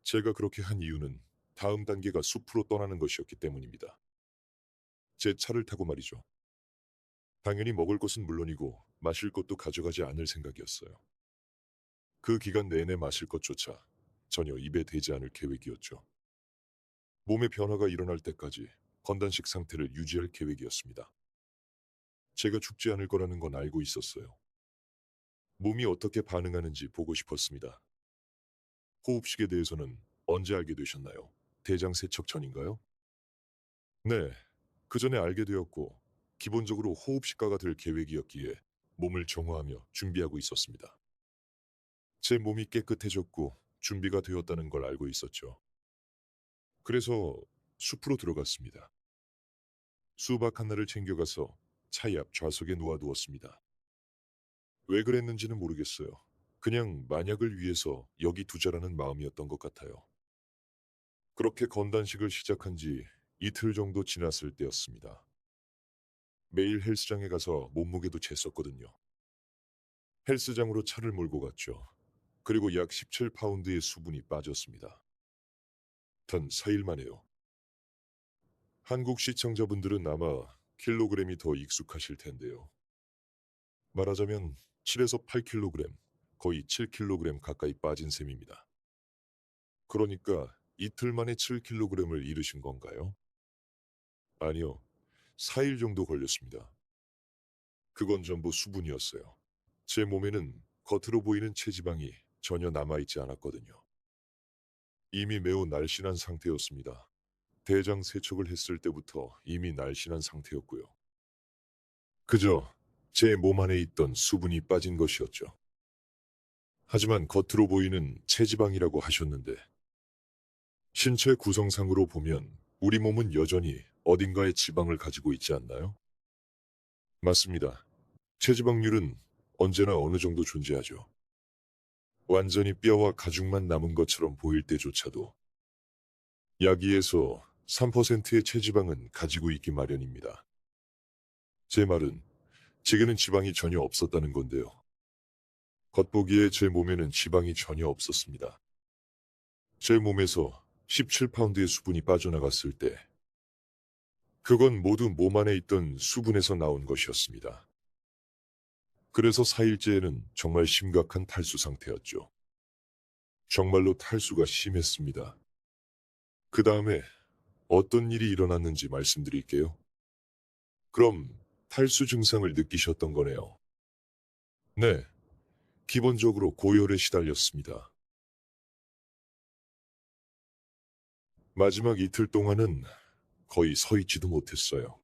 제가 그렇게 한 이유는 다음 단계가 숲으로 떠나는 것이었기 때문입니다. 제 차를 타고 말이죠. 당연히 먹을 것은 물론이고 마실 것도 가져가지 않을 생각이었어요. 그 기간 내내 마실 것조차 전혀 입에 대지 않을 계획이었죠. 몸의 변화가 일어날 때까지 건단식 상태를 유지할 계획이었습니다. 제가 죽지 않을 거라는 건 알고 있었어요. 몸이 어떻게 반응하는지 보고 싶었습니다. 호흡식에 대해서는 언제 알게 되셨나요? 대장 세척 전인가요? 네, 그 전에 알게 되었고 기본적으로 호흡식가가 될 계획이었기에 몸을 정화하며 준비하고 있었습니다. 제 몸이 깨끗해졌고 준비가 되었다는 걸 알고 있었죠. 그래서 숲으로 들어갔습니다. 수박 하나를 챙겨가서 차의 앞 좌석에 놓아두었습니다. 왜 그랬는지는 모르겠어요. 그냥 만약을 위해서 여기 두자라는 마음이었던 것 같아요. 그렇게 건단식을 시작한 지 이틀 정도 지났을 때였습니다. 매일 헬스장에 가서 몸무게도 쟀었거든요. 헬스장으로 차를 몰고 갔죠. 그리고 약 17파운드의 수분이 빠졌습니다. 단 4일 만에요. 한국 시청자분들은 아마 킬로그램이 더 익숙하실 텐데요. 말하자면 7에서 8kg, 거의 7kg 가까이 빠진 셈입니다. 그러니까 이틀 만에 7kg을 잃으신 건가요? 아니요. 4일 정도 걸렸습니다. 그건 전부 수분이었어요. 제 몸에는 겉으로 보이는 체지방이 전혀 남아있지 않았거든요. 이미 매우 날씬한 상태였습니다. 대장 세척을 했을 때부터 이미 날씬한 상태였고요. 그저 제 몸 안에 있던 수분이 빠진 것이었죠. 하지만 겉으로 보이는 체지방이라고 하셨는데 신체 구성상으로 보면 우리 몸은 여전히 어딘가에 지방을 가지고 있지 않나요? 맞습니다. 체지방률은 언제나 어느 정도 존재하죠. 완전히 뼈와 가죽만 남은 것처럼 보일 때조차도 약 2에서 3%의 체지방은 가지고 있기 마련입니다. 제 말은 제게는 지방이 전혀 없었다는 건데요. 겉보기에 제 몸에는 지방이 전혀 없었습니다. 제 몸에서 17파운드의 수분이 빠져나갔을 때 그건 모두 몸 안에 있던 수분에서 나온 것이었습니다. 그래서 4일째에는 정말 심각한 탈수 상태였죠. 정말로 탈수가 심했습니다. 그 다음에 어떤 일이 일어났는지 말씀드릴게요. 그럼 탈수 증상을 느끼셨던 거네요. 네, 기본적으로 고열에 시달렸습니다. 마지막 이틀 동안은 거의 서 있지도 못했어요.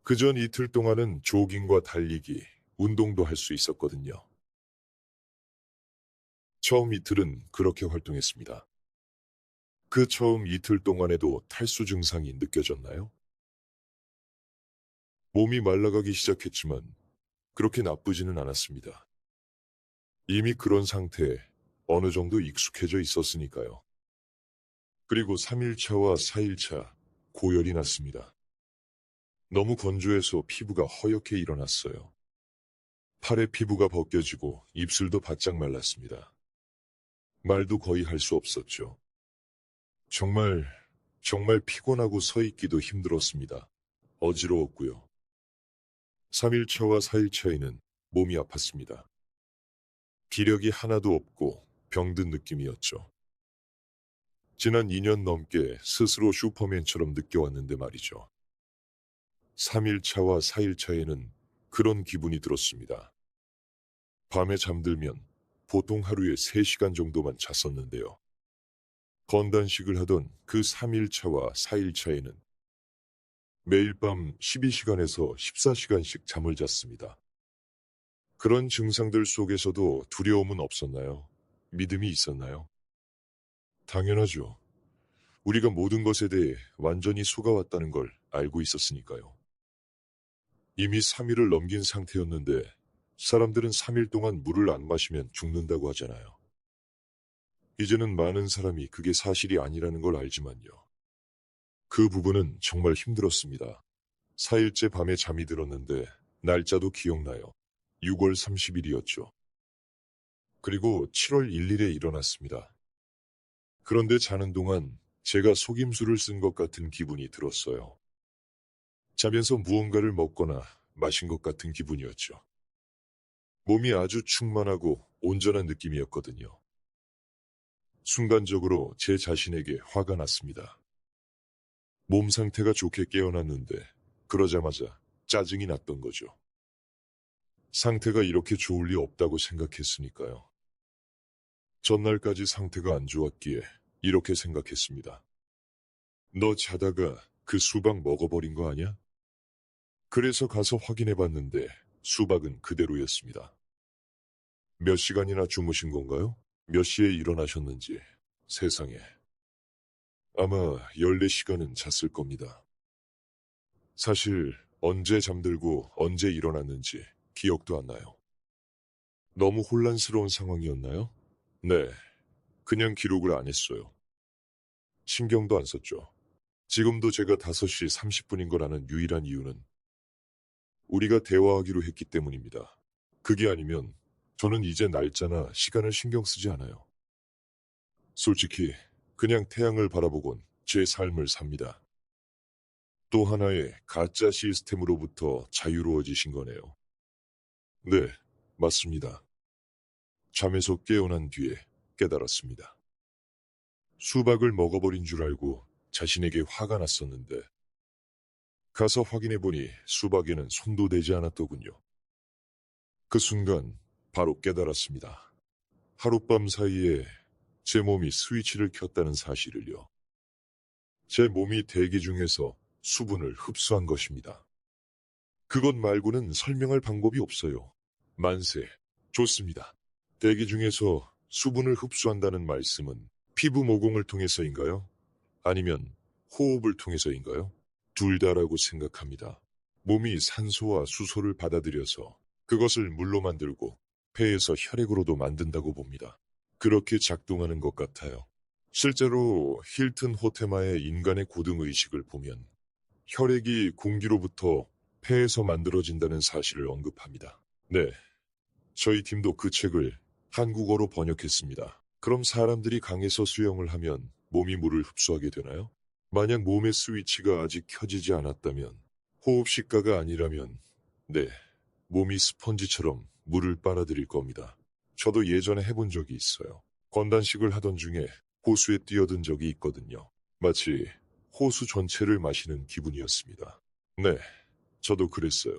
그 전 이틀 동안은 조깅과 달리기, 운동도 할 수 있었거든요. 처음 이틀은 그렇게 활동했습니다. 그 처음 이틀 동안에도 탈수 증상이 느껴졌나요? 몸이 말라가기 시작했지만 그렇게 나쁘지는 않았습니다. 이미 그런 상태에 어느 정도 익숙해져 있었으니까요. 그리고 3일차와 4일차 고열이 났습니다. 너무 건조해서 피부가 허옇게 일어났어요. 팔의 피부가 벗겨지고 입술도 바짝 말랐습니다. 말도 거의 할 수 없었죠. 정말, 정말 피곤하고 서 있기도 힘들었습니다. 어지러웠고요. 3일차와 4일차에는 몸이 아팠습니다. 기력이 하나도 없고 병든 느낌이었죠. 지난 2년 넘게 스스로 슈퍼맨처럼 느껴왔는데 말이죠. 3일차와 4일차에는 그런 기분이 들었습니다. 밤에 잠들면 보통 하루에 3시간 정도만 잤었는데요. 건단식을 하던 그 3일차와 4일차에는 매일 밤 12시간에서 14시간씩 잠을 잤습니다. 그런 증상들 속에서도 두려움은 없었나요? 믿음이 있었나요? 당연하죠. 우리가 모든 것에 대해 완전히 속아왔다는 걸 알고 있었으니까요. 이미 3일을 넘긴 상태였는데 사람들은 3일 동안 물을 안 마시면 죽는다고 하잖아요. 이제는 많은 사람이 그게 사실이 아니라는 걸 알지만요. 그 부분은 정말 힘들었습니다. 4일째 밤에 잠이 들었는데 날짜도 기억나요. 6월 30일이었죠. 그리고 7월 1일에 일어났습니다. 그런데 자는 동안 제가 속임수를 쓴 것 같은 기분이 들었어요. 자면서 무언가를 먹거나 마신 것 같은 기분이었죠. 몸이 아주 충만하고 온전한 느낌이었거든요. 순간적으로 제 자신에게 화가 났습니다. 몸 상태가 좋게 깨어났는데 그러자마자 짜증이 났던 거죠. 상태가 이렇게 좋을 리 없다고 생각했으니까요. 전날까지 상태가 안 좋았기에 이렇게 생각했습니다. 너 자다가 그 수박 먹어버린 거 아니야? 그래서 가서 확인해봤는데 수박은 그대로였습니다. 몇 시간이나 주무신 건가요? 몇 시에 일어나셨는지. 세상에. 아마 14시간은 잤을 겁니다. 사실 언제 잠들고 언제 일어났는지 기억도 안 나요. 너무 혼란스러운 상황이었나요? 네, 그냥 기록을 안 했어요. 신경도 안 썼죠. 지금도 제가 5시 30분인 걸 아는 유일한 이유는 우리가 대화하기로 했기 때문입니다. 그게 아니면 저는 이제 날짜나 시간을 신경 쓰지 않아요. 솔직히 그냥 태양을 바라보곤 제 삶을 삽니다. 또 하나의 가짜 시스템으로부터 자유로워지신 거네요. 네, 맞습니다. 잠에서 깨어난 뒤에 깨달았습니다. 수박을 먹어버린 줄 알고 자신에게 화가 났었는데 가서 확인해보니 수박에는 손도 대지 않았더군요. 그 순간 바로 깨달았습니다. 하룻밤 사이에 제 몸이 스위치를 켰다는 사실을요. 제 몸이 대기 중에서 수분을 흡수한 것입니다. 그것 말고는 설명할 방법이 없어요. 만세. 좋습니다. 대기 중에서 수분을 흡수한다는 말씀은 피부 모공을 통해서인가요? 아니면 호흡을 통해서인가요? 둘 다라고 생각합니다. 몸이 산소와 수소를 받아들여서 그것을 물로 만들고 폐에서 혈액으로도 만든다고 봅니다. 그렇게 작동하는 것 같아요. 실제로 힐튼 호테마의 인간의 고등의식을 보면 혈액이 공기로부터 폐에서 만들어진다는 사실을 언급합니다. 네, 저희 팀도 그 책을 한국어로 번역했습니다. 그럼 사람들이 강에서 수영을 하면 몸이 물을 흡수하게 되나요? 만약 몸의 스위치가 아직 켜지지 않았다면, 호흡식가가 아니라면, 네, 몸이 스펀지처럼 물을 빨아들일 겁니다. 저도 예전에 해본 적이 있어요. 건단식을 하던 중에 호수에 뛰어든 적이 있거든요. 마치 호수 전체를 마시는 기분이었습니다. 네, 저도 그랬어요.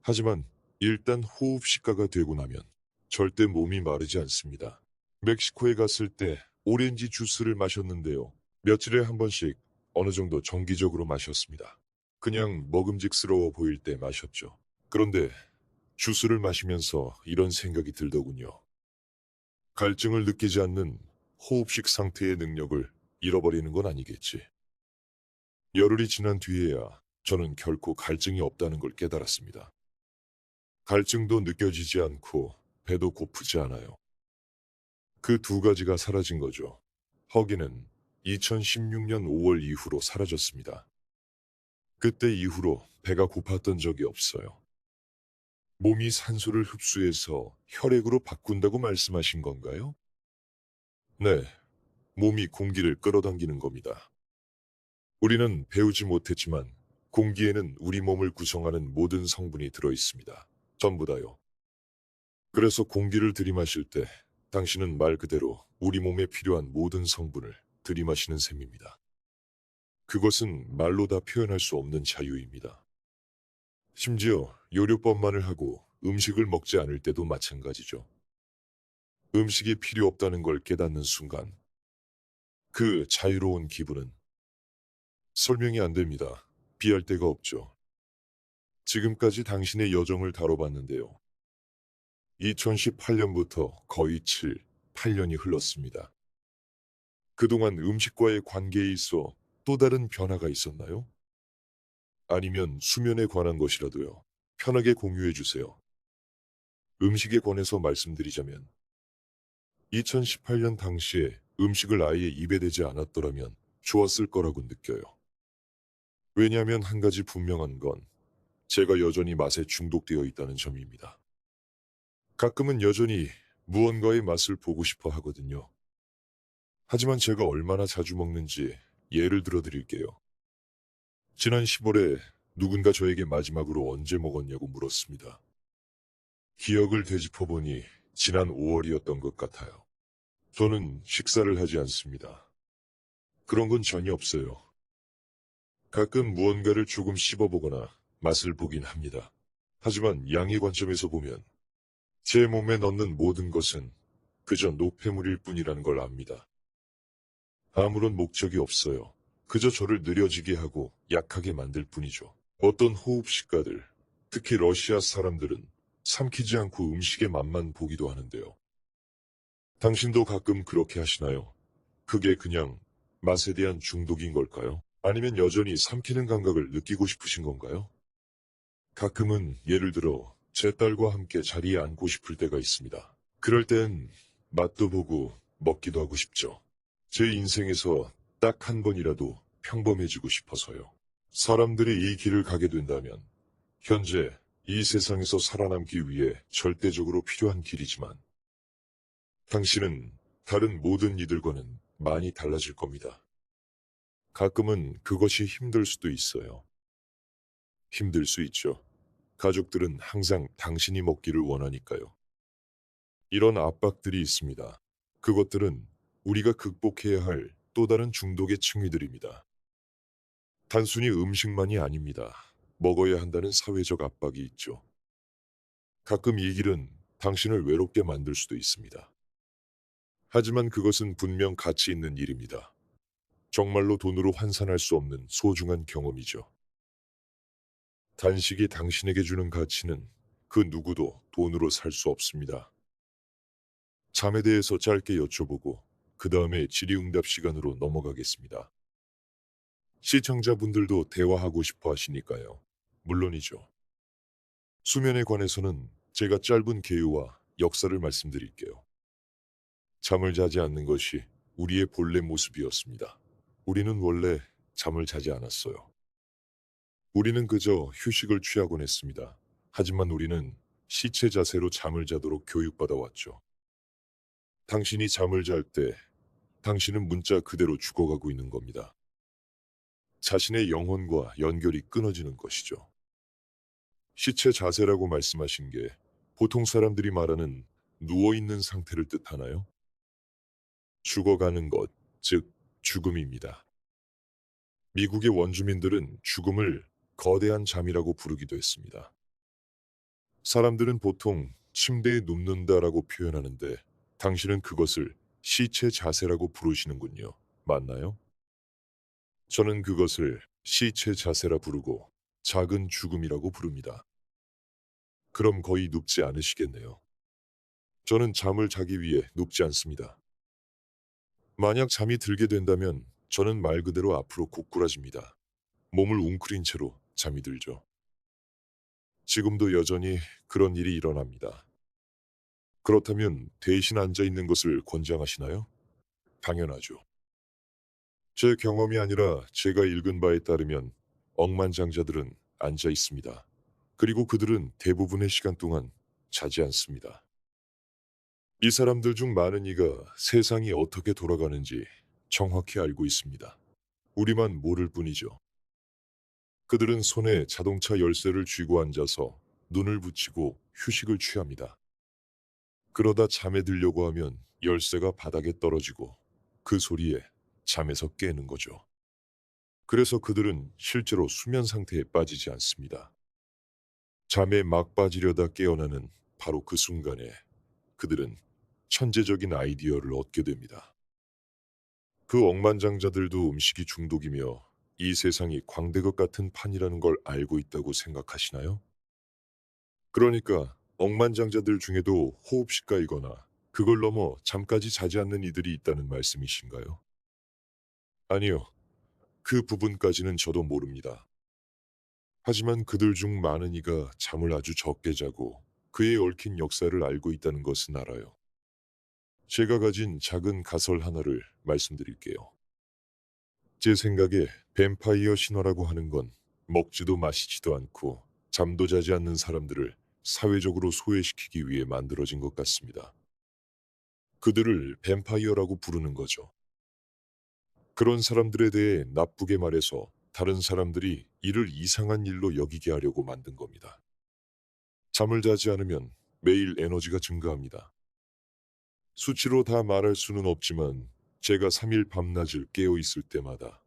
하지만 일단 호흡식가가 되고 나면 절대 몸이 마르지 않습니다. 멕시코에 갔을 때 오렌지 주스를 마셨는데요. 며칠에 한 번씩 어느 정도 정기적으로 마셨습니다. 그냥 먹음직스러워 보일 때 마셨죠. 그런데 주스를 마시면서 이런 생각이 들더군요. 갈증을 느끼지 않는 호흡식 상태의 능력을 잃어버리는 건 아니겠지. 열흘이 지난 뒤에야 저는 결코 갈증이 없다는 걸 깨달았습니다. 갈증도 느껴지지 않고 배도 고프지 않아요. 그 두 가지가 사라진 거죠. 허기는 2016년 5월 이후로 사라졌습니다. 그때 이후로 배가 고팠던 적이 없어요. 몸이 산소를 흡수해서 혈액으로 바꾼다고 말씀하신 건가요? 네, 몸이 공기를 끌어당기는 겁니다. 우리는 배우지 못했지만 공기에는 우리 몸을 구성하는 모든 성분이 들어 있습니다. 전부 다요. 그래서 공기를 들이마실 때 당신은 말 그대로 우리 몸에 필요한 모든 성분을 들이마시는 셈입니다. 그것은 말로 다 표현할 수 없는 자유입니다. 심지어 요리법만을 하고 음식을 먹지 않을 때도 마찬가지죠. 음식이 필요 없다는 걸 깨닫는 순간 그 자유로운 기분은 설명이 안 됩니다. 비할 데가 없죠. 지금까지 당신의 여정을 다뤄봤는데요. 2018년부터 거의 8년이 흘렀습니다. 그동안 음식과의 관계에 있어 또 다른 변화가 있었나요? 아니면 수면에 관한 것이라도요. 편하게 공유해 주세요. 음식에 관해서 말씀드리자면 2018년 당시에 음식을 아예 입에 대지 않았더라면 좋았을 거라고 느껴요. 왜냐하면 한 가지 분명한 건 제가 여전히 맛에 중독되어 있다는 점입니다. 가끔은 여전히 무언가의 맛을 보고 싶어 하거든요. 하지만 제가 얼마나 자주 먹는지 예를 들어 드릴게요. 지난 10월에 누군가 저에게 마지막으로 언제 먹었냐고 물었습니다. 기억을 되짚어보니 지난 5월이었던 것 같아요. 저는 식사를 하지 않습니다. 그런 건 전혀 없어요. 가끔 무언가를 조금 씹어보거나 맛을 보긴 합니다. 하지만 양의 관점에서 보면 제 몸에 넣는 모든 것은 그저 노폐물일 뿐이라는 걸 압니다. 아무런 목적이 없어요. 그저 저를 느려지게 하고 약하게 만들 뿐이죠. 어떤 호흡식가들, 특히 러시아 사람들은 삼키지 않고 음식의 맛만 보기도 하는데요. 당신도 가끔 그렇게 하시나요? 그게 그냥 맛에 대한 중독인 걸까요? 아니면 여전히 삼키는 감각을 느끼고 싶으신 건가요? 가끔은 예를 들어 제 딸과 함께 자리에 앉고 싶을 때가 있습니다. 그럴 땐 맛도 보고 먹기도 하고 싶죠. 제 인생에서 딱 한 번이라도 평범해지고 싶어서요. 사람들이 이 길을 가게 된다면 현재 이 세상에서 살아남기 위해 절대적으로 필요한 길이지만 당신은 다른 모든 이들과는 많이 달라질 겁니다. 가끔은 그것이 힘들 수도 있어요. 힘들 수 있죠. 가족들은 항상 당신이 먹기를 원하니까요. 이런 압박들이 있습니다. 그것들은 우리가 극복해야 할 또 다른 중독의 층위들입니다. 단순히 음식만이 아닙니다. 먹어야 한다는 사회적 압박이 있죠. 가끔 이 길은 당신을 외롭게 만들 수도 있습니다. 하지만 그것은 분명 가치 있는 일입니다. 정말로 돈으로 환산할 수 없는 소중한 경험이죠. 단식이 당신에게 주는 가치는 그 누구도 돈으로 살 수 없습니다. 잠에 대해서 짧게 여쭤보고 그 다음에 질의응답 시간으로 넘어가겠습니다. 시청자분들도 대화하고 싶어 하시니까요. 물론이죠. 수면에 관해서는 제가 짧은 개요와 역사를 말씀드릴게요. 잠을 자지 않는 것이 우리의 본래 모습이었습니다. 우리는 원래 잠을 자지 않았어요. 우리는 그저 휴식을 취하곤 했습니다. 하지만 우리는 시체 자세로 잠을 자도록 교육받아 왔죠. 당신이 잠을 잘 때 당신은 문자 그대로 죽어가고 있는 겁니다. 자신의 영혼과 연결이 끊어지는 것이죠. 시체 자세라고 말씀하신 게 보통 사람들이 말하는 누워있는 상태를 뜻하나요? 죽어가는 것, 즉 죽음입니다. 미국의 원주민들은 죽음을 거대한 잠이라고 부르기도 했습니다. 사람들은 보통 침대에 눕는다라고 표현하는데 당신은 그것을 시체 자세라고 부르시는군요. 맞나요? 저는 그것을 시체 자세라 부르고 작은 죽음이라고 부릅니다. 그럼 거의 눕지 않으시겠네요. 저는 잠을 자기 위해 눕지 않습니다. 만약 잠이 들게 된다면 저는 말 그대로 앞으로 고꾸라집니다. 몸을 웅크린 채로 잠이 들죠. 지금도 여전히 그런 일이 일어납니다. 그렇다면 대신 앉아 있는 것을 권장하시나요? 당연하죠. 제 경험이 아니라 제가 읽은 바에 따르면 억만장자들은 앉아 있습니다. 그리고 그들은 대부분의 시간 동안 자지 않습니다. 이 사람들 중 많은 이가 세상이 어떻게 돌아가는지 정확히 알고 있습니다. 우리만 모를 뿐이죠. 그들은 손에 자동차 열쇠를 쥐고 앉아서 눈을 붙이고 휴식을 취합니다. 그러다 잠에 들려고 하면 열쇠가 바닥에 떨어지고 그 소리에 잠에서 깨는 거죠. 그래서 그들은 실제로 수면 상태에 빠지지 않습니다. 잠에 막 빠지려다 깨어나는 바로 그 순간에 그들은 천재적인 아이디어를 얻게 됩니다. 그 억만장자들도 음식이 중독이며 이 세상이 광대것 같은 판이라는 걸 알고 있다고 생각하시나요? 그러니까 억만장자들 중에도 호흡식가이거나 그걸 넘어 잠까지 자지 않는 이들이 있다는 말씀이신가요? 아니요. 그 부분까지는 저도 모릅니다. 하지만 그들 중 많은 이가 잠을 아주 적게 자고 그에 얽힌 역사를 알고 있다는 것은 알아요. 제가 가진 작은 가설 하나를 말씀드릴게요. 제 생각에 뱀파이어 신화라고 하는 건 먹지도 마시지도 않고 잠도 자지 않는 사람들을 사회적으로 소외시키기 위해 만들어진 것 같습니다. 그들을 뱀파이어라고 부르는 거죠. 그런 사람들에 대해 나쁘게 말해서 다른 사람들이 이를 이상한 일로 여기게 하려고 만든 겁니다. 잠을 자지 않으면 매일 에너지가 증가합니다. 수치로 다 말할 수는 없지만 제가 3일 밤낮을 깨어 있을 때마다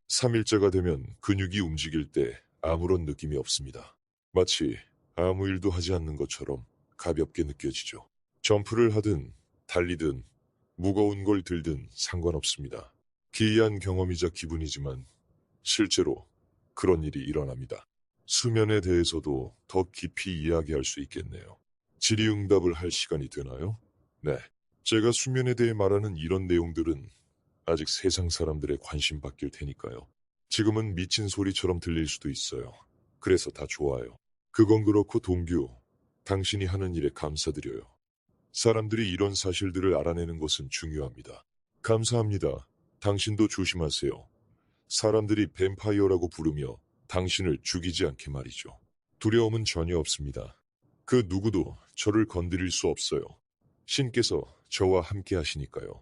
3일째가 되면 근육이 움직일 때 아무런 느낌이 없습니다. 마치 아무 일도 하지 않는 것처럼 가볍게 느껴지죠. 점프를 하든 달리든 무거운 걸 들든 상관없습니다. 기이한 경험이자 기분이지만 실제로 그런 일이 일어납니다. 수면에 대해서도 더 깊이 이야기할 수 있겠네요. 질의응답을 할 시간이 되나요? 네. 제가 수면에 대해 말하는 이런 내용들은 아직 세상 사람들의 관심 받길 테니까요. 지금은 미친 소리처럼 들릴 수도 있어요. 그래서 다 좋아요. 그건 그렇고 동규, 당신이 하는 일에 감사드려요. 사람들이 이런 사실들을 알아내는 것은 중요합니다. 감사합니다. 당신도 조심하세요. 사람들이 뱀파이어라고 부르며 당신을 죽이지 않게 말이죠. 두려움은 전혀 없습니다. 그 누구도 저를 건드릴 수 없어요. 신께서 저와 함께 하시니까요.